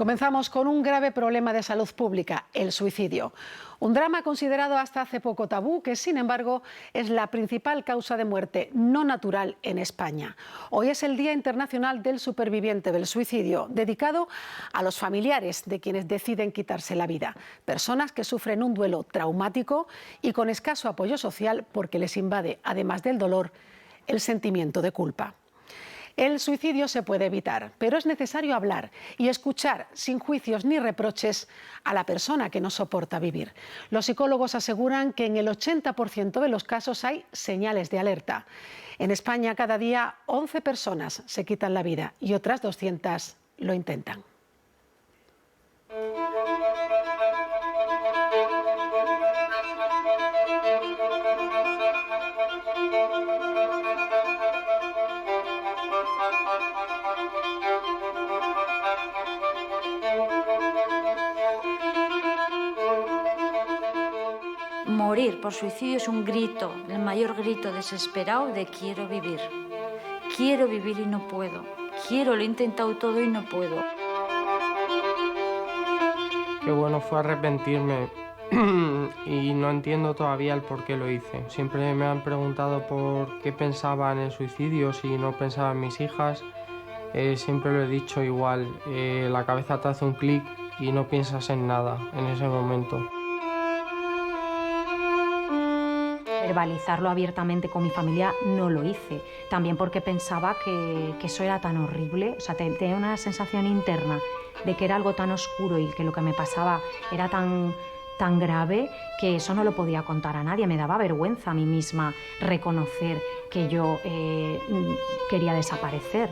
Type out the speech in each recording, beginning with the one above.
Comenzamos con un grave problema de salud pública, el suicidio. Un drama considerado hasta hace poco tabú, que sin embargo es la principal causa de muerte no natural en España. Hoy es el Día Internacional del Superviviente del Suicidio, dedicado a los familiares de quienes deciden quitarse la vida. Personas que sufren un duelo traumático y con escaso apoyo social porque les invade, además del dolor, el sentimiento de culpa. El suicidio se puede evitar, pero es necesario hablar y escuchar sin juicios ni reproches a la persona que no soporta vivir. Los psicólogos aseguran que en el 80% de los casos hay señales de alerta. En España cada día 11 personas se quitan la vida y otras 200 lo intentan. Morir por suicidio es un grito, el mayor grito desesperado de quiero vivir. Quiero vivir y no puedo. Quiero, lo he intentado todo y no puedo. Qué bueno fue arrepentirme y no entiendo todavía el por qué lo hice. Siempre me han preguntado por qué pensaba en el suicidio, si no pensaba en mis hijas. Siempre lo he dicho igual, la cabeza te hace un clic y no piensas en nada en ese momento. Verbalizarlo abiertamente con mi familia no lo hice, también porque pensaba que eso era tan horrible, o sea, tenía una sensación interna de que era algo tan oscuro y que lo que me pasaba era tan grave que eso no lo podía contar a nadie. Me daba vergüenza a mí misma reconocer que yo quería desaparecer.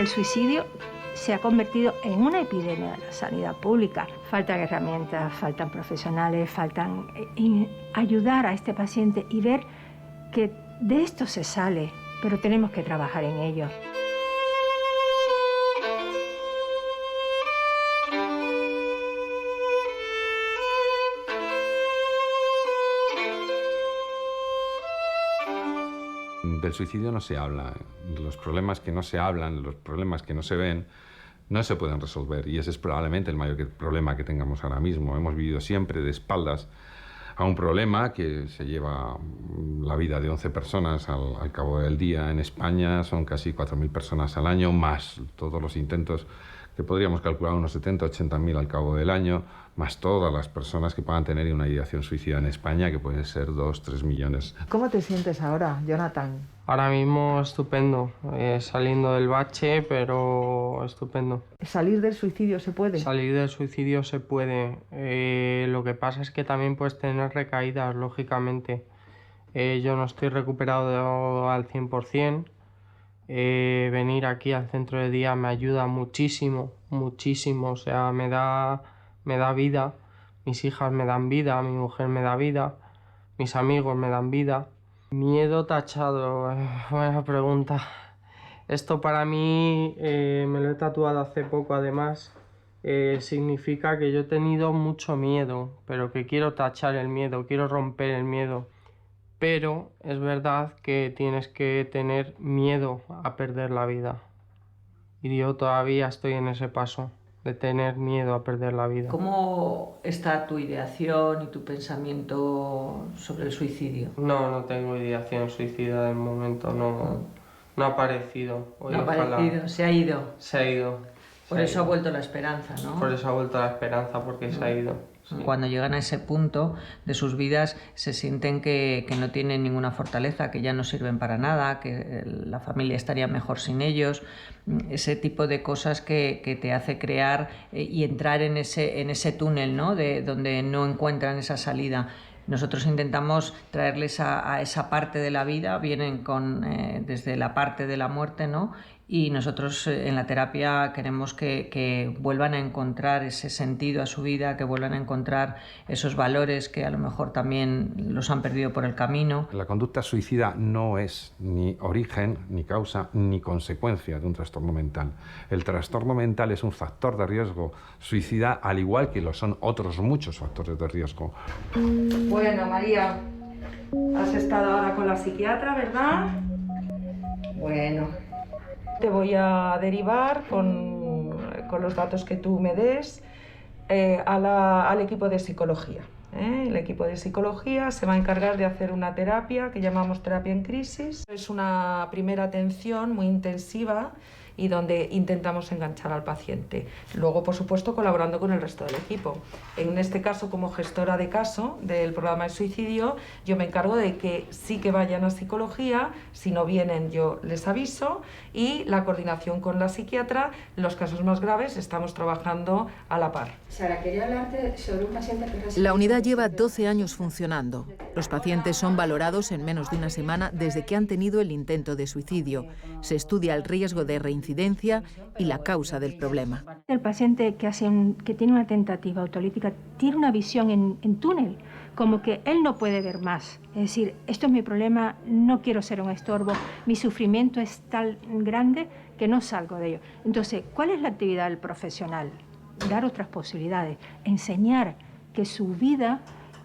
El suicidio se ha convertido en una epidemia de la sanidad pública. Faltan herramientas, faltan profesionales, faltan ayudar a este paciente y ver que de esto se sale, pero tenemos que trabajar en ello. Del suicidio no se habla. Los problemas que no se hablan, los problemas que no se ven, no se pueden resolver. Y ese es probablemente el mayor problema que tengamos ahora mismo. Hemos vivido siempre de espaldas a un problema que se lleva la vida de 11 personas al cabo del día. En España son casi 4.000 personas al año, más todos los intentos que podríamos calcular unos 70, 80.000 al cabo del año, más todas las personas que puedan tener una ideación suicida en España, que pueden ser 2, 3 millones. ¿Cómo te sientes ahora, Jonathan? Ahora mismo estupendo, saliendo del bache, pero estupendo. ¿Salir del suicidio se puede? Salir del suicidio se puede. Lo que pasa es que también puedes tener recaídas, lógicamente. Yo no estoy recuperado al 100%. Venir aquí al centro de día me ayuda muchísimo, muchísimo. O sea, me da vida. Mis hijas me dan vida, mi mujer me da vida, mis amigos me dan vida. Miedo tachado, buena pregunta. Esto para mí, me lo he tatuado hace poco además, significa que yo he tenido mucho miedo, pero que quiero tachar el miedo, quiero romper el miedo. Pero es verdad que tienes que tener miedo a perder la vida. Y yo todavía estoy en ese paso de tener miedo a perder la vida. ¿Cómo está tu ideación y tu pensamiento sobre el suicidio? No tengo ideación suicida de momento, no ha aparecido. No ha aparecido, se ha ido. Se ha ido. Por eso ha vuelto la esperanza, ¿no? Por eso ha vuelto la esperanza, porque se ha ido. Sí. Cuando llegan a ese punto de sus vidas se sienten que no tienen ninguna fortaleza, que ya no sirven para nada, que la familia estaría mejor sin ellos, ese tipo de cosas que te hace crear y entrar en ese túnel, ¿no? De donde no encuentran esa salida. Nosotros intentamos traerles a esa parte de la vida, vienen desde la parte de la muerte, ¿no? Y nosotros en la terapia queremos que vuelvan a encontrar ese sentido a su vida, que vuelvan a encontrar esos valores que a lo mejor también los han perdido por el camino. La conducta suicida no es ni origen, ni causa, ni consecuencia de un trastorno mental. El trastorno mental es un factor de riesgo suicida, al igual que lo son otros muchos factores de riesgo. Bueno, María, has estado ahora con la psiquiatra, ¿verdad? Bueno, Te voy a derivar con los datos que tú me des al equipo de psicología. El equipo de psicología se va a encargar de hacer una terapia que llamamos terapia en crisis. Es una primera atención muy intensiva y donde intentamos enganchar al paciente. Luego, por supuesto, colaborando con el resto del equipo. En este caso, como gestora de caso del programa de suicidio, yo me encargo de que sí que vayan a psicología, si no vienen yo les aviso, y la coordinación con la psiquiatra, los casos más graves estamos trabajando a la par. Sara, quería hablarte sobre un paciente que... La unidad lleva 12 años funcionando. Los pacientes son valorados en menos de una semana desde que han tenido el intento de suicidio. Se estudia el riesgo de reincidencia y la causa del problema. El paciente que tiene una tentativa autolítica tiene una visión en túnel, como que él no puede ver más. Es decir, esto es mi problema, no quiero ser un estorbo, mi sufrimiento es tan grande que no salgo de ello. Entonces, ¿cuál es la actividad del profesional? Dar otras posibilidades, enseñar que su vida,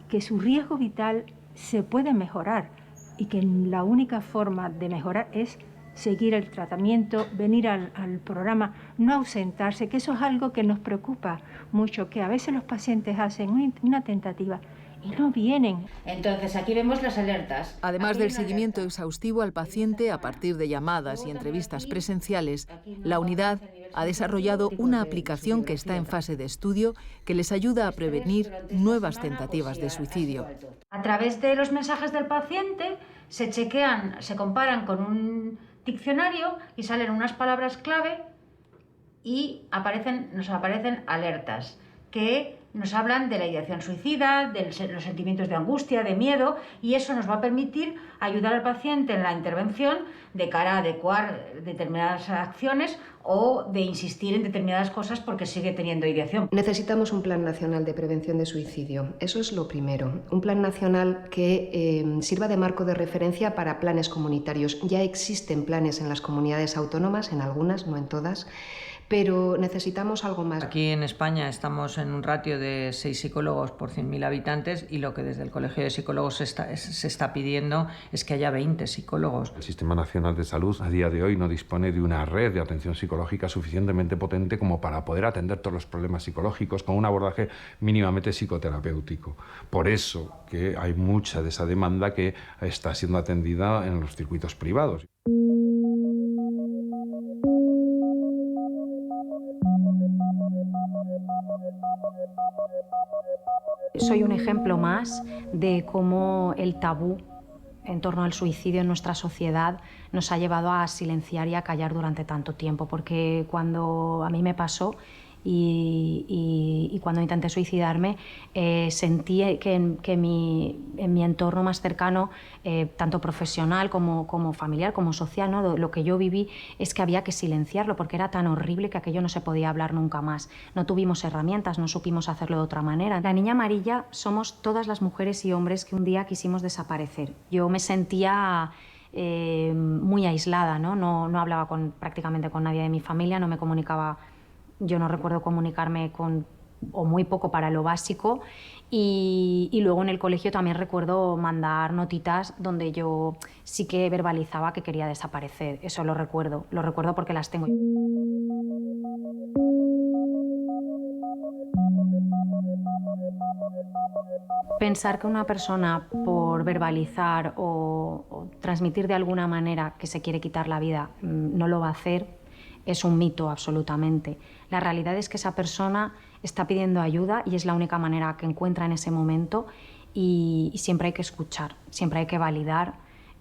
que su riesgo vital se puede mejorar y que la única forma de mejorar es seguir el tratamiento, venir al programa, no ausentarse, que eso es algo que nos preocupa mucho, que a veces los pacientes hacen una tentativa y no vienen. Entonces, aquí vemos las alertas. Además del seguimiento exhaustivo al paciente a partir de llamadas y entrevistas presenciales, la unidad ha desarrollado una aplicación que está en fase de estudio que les ayuda a prevenir nuevas tentativas de suicidio. A través de los mensajes del paciente se chequean, se comparan con un diccionario y salen unas palabras clave y nos aparecen alertas que nos hablan de la ideación suicida, de los sentimientos de angustia, de miedo, y eso nos va a permitir ayudar al paciente en la intervención de cara a adecuar determinadas acciones o de insistir en determinadas cosas porque sigue teniendo ideación. Necesitamos un plan nacional de prevención de suicidio. Eso es lo primero. Un plan nacional que sirva de marco de referencia para planes comunitarios. Ya existen planes en las comunidades autónomas, en algunas, no en todas, pero necesitamos algo más. Aquí en España estamos en un ratio de 6 psicólogos por 100.000 habitantes y lo que desde el Colegio de Psicólogos se está pidiendo es que haya 20 psicólogos. El Sistema Nacional de Salud a día de hoy no dispone de una red de atención psicológica suficientemente potente como para poder atender todos los problemas psicológicos con un abordaje mínimamente psicoterapéutico. Por eso que hay mucha de esa demanda que está siendo atendida en los circuitos privados. Soy un ejemplo más de cómo el tabú en torno al suicidio en nuestra sociedad nos ha llevado a silenciar y a callar durante tanto tiempo, porque cuando a mí me pasó y cuando intenté suicidarme, sentí que en mi entorno más cercano, tanto profesional como familiar, como social, ¿no? Lo que yo viví es que había que silenciarlo porque era tan horrible que aquello no se podía hablar nunca más. No tuvimos herramientas, no supimos hacerlo de otra manera. La Niña Amarilla somos todas las mujeres y hombres que un día quisimos desaparecer. Yo me sentía muy aislada, ¿no? No hablaba prácticamente con nadie de mi familia, no me comunicaba. Yo no recuerdo comunicarme o muy poco para lo básico, y luego en el colegio también recuerdo mandar notitas donde yo sí que verbalizaba que quería desaparecer. Eso lo recuerdo porque las tengo. Pensar que una persona, por verbalizar o transmitir de alguna manera que se quiere quitar la vida, no lo va a hacer, es un mito absolutamente. La realidad es que esa persona está pidiendo ayuda y es la única manera que encuentra en ese momento, y siempre hay que escuchar, siempre hay que validar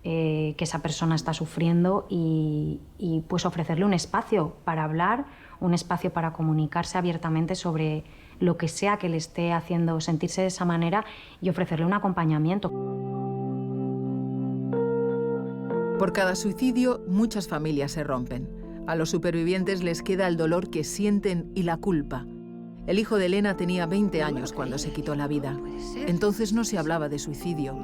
que esa persona está sufriendo y pues ofrecerle un espacio para hablar, un espacio para comunicarse abiertamente sobre lo que sea que le esté haciendo sentirse de esa manera y ofrecerle un acompañamiento. Por cada suicidio, muchas familias se rompen. A los supervivientes les queda el dolor que sienten y la culpa. El hijo de Elena tenía 20 años cuando se quitó la vida. Entonces no se hablaba de suicidio.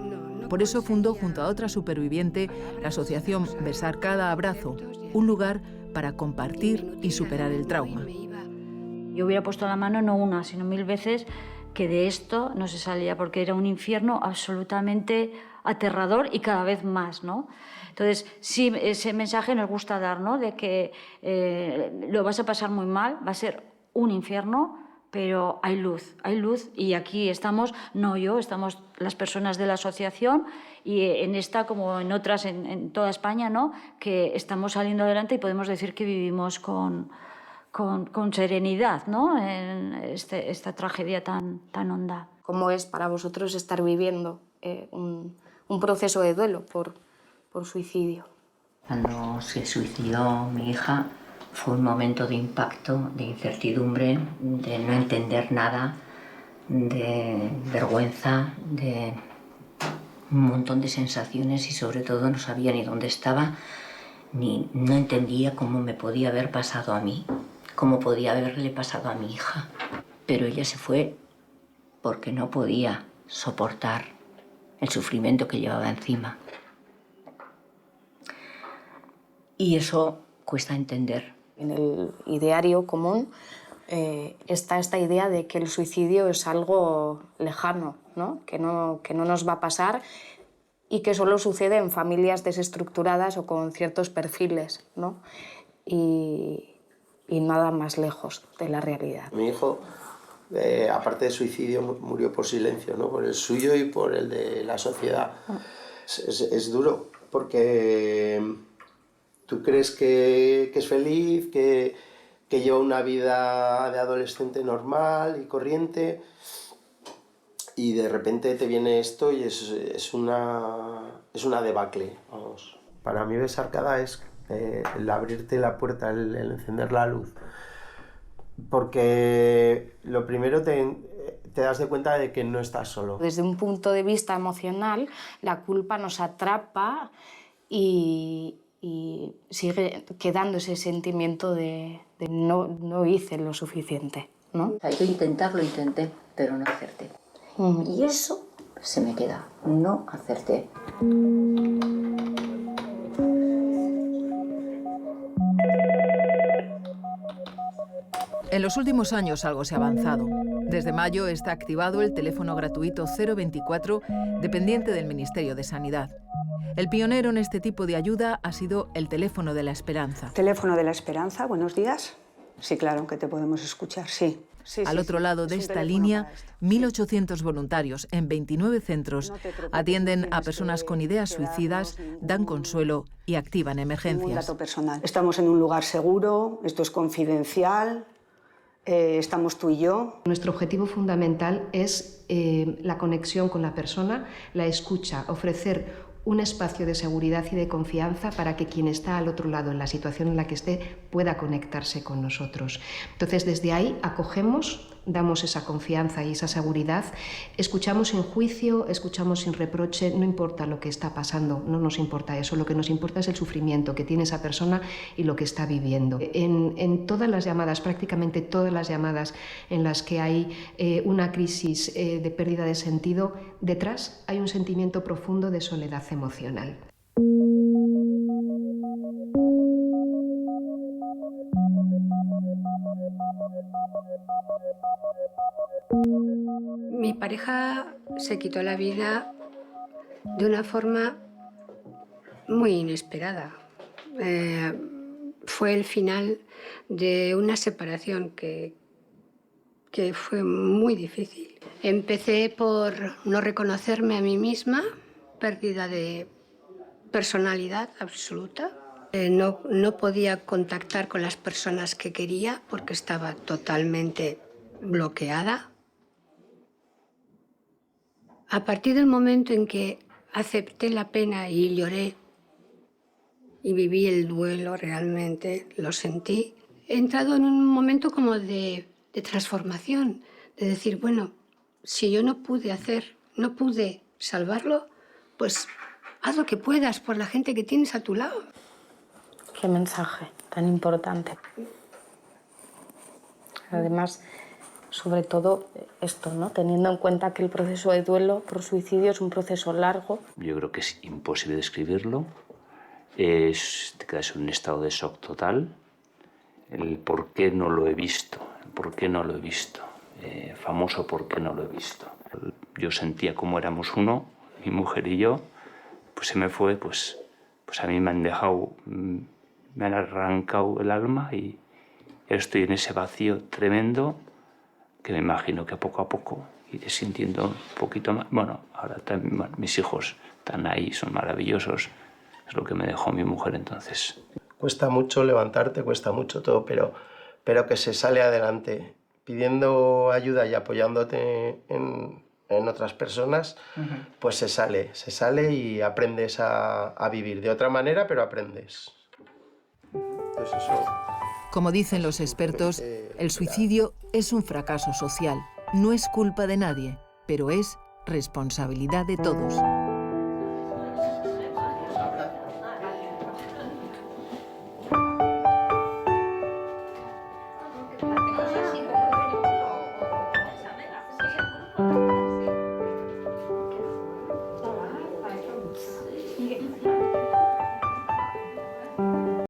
Por eso fundó junto a otra superviviente la asociación Besar Cada Abrazo, un lugar para compartir y superar el trauma. Yo hubiera puesto la mano no una, sino 1000 veces que de esto no se salía, porque era un infierno absolutamente aterrador y cada vez más, ¿no? Entonces, sí, ese mensaje nos gusta dar, ¿no? De que lo vas a pasar muy mal, va a ser un infierno, pero hay luz y aquí estamos, no yo, estamos las personas de la asociación y en esta, como en otras en toda España, ¿no? Que estamos saliendo adelante y podemos decir que vivimos con serenidad, ¿no? En esta tragedia tan honda. ¿Cómo es para vosotros estar viviendo un proceso de duelo por suicidio? Cuando se suicidó mi hija fue un momento de impacto, de incertidumbre, de no entender nada, de vergüenza, de un montón de sensaciones y sobre todo no sabía ni dónde estaba, ni no entendía cómo me podía haber pasado a mí, cómo podía haberle pasado a mi hija. Pero ella se fue porque no podía soportar el sufrimiento que llevaba encima. Y eso cuesta entender. En el ideario común está esta idea de que el suicidio es algo lejano, ¿no? Que no nos va a pasar y que solo sucede en familias desestructuradas o con ciertos perfiles, ¿no? Y nada más lejos de la realidad. Mi hijo, aparte de suicidio, murió por silencio, ¿no? Por el suyo y por el de la sociedad. Es duro porque tú crees que es feliz, que lleva una vida de adolescente normal y corriente y de repente te viene esto y es una debacle, vamos. Para mí Besarkada es el abrirte la puerta, el encender la luz, porque lo primero te das de cuenta de que no estás solo. Desde un punto de vista emocional, la culpa nos atrapa y sigue quedando ese sentimiento de no hice lo suficiente, ¿no? Yo lo intenté, pero no acerté. Y eso se me queda, no acerté. En los últimos años algo se ha avanzado. Desde mayo está activado el teléfono gratuito 024, dependiente del Ministerio de Sanidad. El pionero en este tipo de ayuda ha sido el Teléfono de la Esperanza. Teléfono de la Esperanza, buenos días. Sí, claro, que te podemos escuchar, sí. Al otro lado de esta línea, 1.800 voluntarios en 29 centros atienden a personas con ideas suicidas, dan consuelo y activan emergencias. Un dato personal. Estamos en un lugar seguro, esto es confidencial, estamos tú y yo. Nuestro objetivo fundamental es la conexión con la persona, la escucha, ofrecer un espacio de seguridad y de confianza para que quien está al otro lado en la situación en la que esté pueda conectarse con nosotros. Entonces, desde ahí acogemos, damos esa confianza y esa seguridad, escuchamos sin juicio, escuchamos sin reproche, no importa lo que está pasando, no nos importa eso, lo que nos importa es el sufrimiento que tiene esa persona y lo que está viviendo. En todas las llamadas, prácticamente todas las llamadas en las que hay una crisis de pérdida de sentido, detrás hay un sentimiento profundo de soledad emocional. Mi pareja se quitó la vida de una forma muy inesperada. Fue el final de una separación que fue muy difícil. Empecé por no reconocerme a mí misma, pérdida de personalidad absoluta. No podía contactar con las personas que quería porque estaba totalmente bloqueada. A partir del momento en que acepté la pena y lloré y viví el duelo realmente, lo sentí, he entrado en un momento como de transformación, de decir, bueno, si yo no pude salvarlo, pues haz lo que puedas por la gente que tienes a tu lado. Qué mensaje tan importante. Además, sobre todo esto, ¿no? Teniendo en cuenta que el proceso de duelo por suicidio es un proceso largo. Yo creo que es imposible describirlo. Te quedas en un estado de shock total. El por qué no lo he visto, famoso por qué no lo he visto. Yo sentía como éramos uno, mi mujer y yo, pues se me fue, pues a mí me han dejado, me han arrancado el alma y estoy en ese vacío tremendo que me imagino que poco a poco iré sintiendo un poquito más. Bueno, ahora también, bueno, mis hijos están ahí, son maravillosos, es lo que me dejó mi mujer entonces. Cuesta mucho levantarte, cuesta mucho todo, pero que se sale adelante pidiendo ayuda y apoyándote en otras personas, pues se sale y aprendes a vivir de otra manera, pero aprendes. Entonces eso... Como dicen los expertos, el suicidio es un fracaso social. No es culpa de nadie, pero es responsabilidad de todos.